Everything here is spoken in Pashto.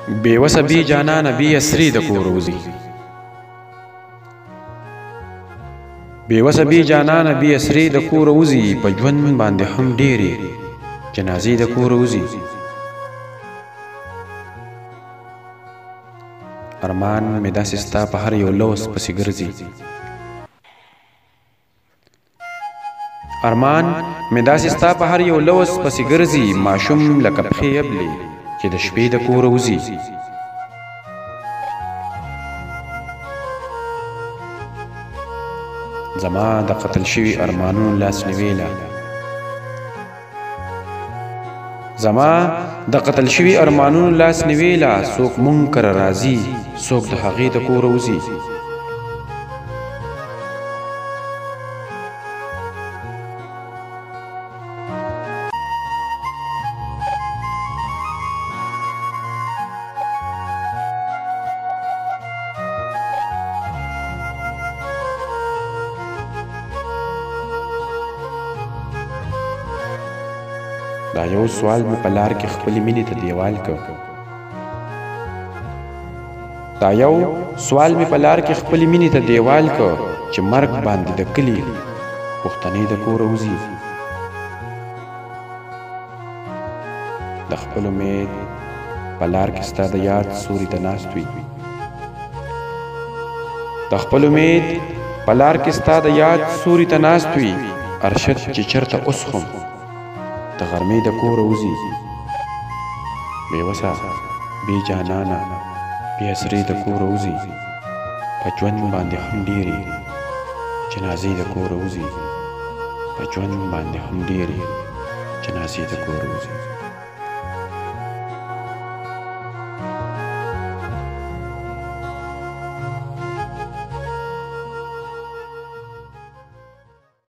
बेवस बी जाना नबी असरी द कور वزي बेवس बी जाना नबी असरी द کور وزي په ژوند باندې هم ډېرې جنازې د کور وزي. ارمان مې داسې ستا په هر یو لوس پسې ګرځي، ارمان مې داسې ستا په هر یو لوس پسې ګرځي، ماشوم لکه پښې یبلې چې د شپې د کوره وځي. زما د قتل شوي ارمانونو لاس نیویله، زما د قتل شوي ارمانونو لاس نیویله، څوک مونږ کره راځي څوک د هغې د کوره وځي. دا یو سوال مې په لار کې خپلې مینې ته دیوال کړ، دا یو سوال مې په لار کې خپلې مینې ته دیوال کړ چې مرګ باندې د کلي پښتنې د کوره وځي. د خپل امید په لار کې ستا د یاد سوري ته ناست وي، د خپل امید په لار کې ستا د یاد سوري ته ناست وي. ارشد چې چېرته اوس هم د غرمې د کوره وځي. بېوسه بې جانانه بې اسرې د کوره وځي، په ژوند باندې هم ډېرې جنازې د کوره وځي، په ژوند باندې هم ډېرې جنازې د کوره وځي.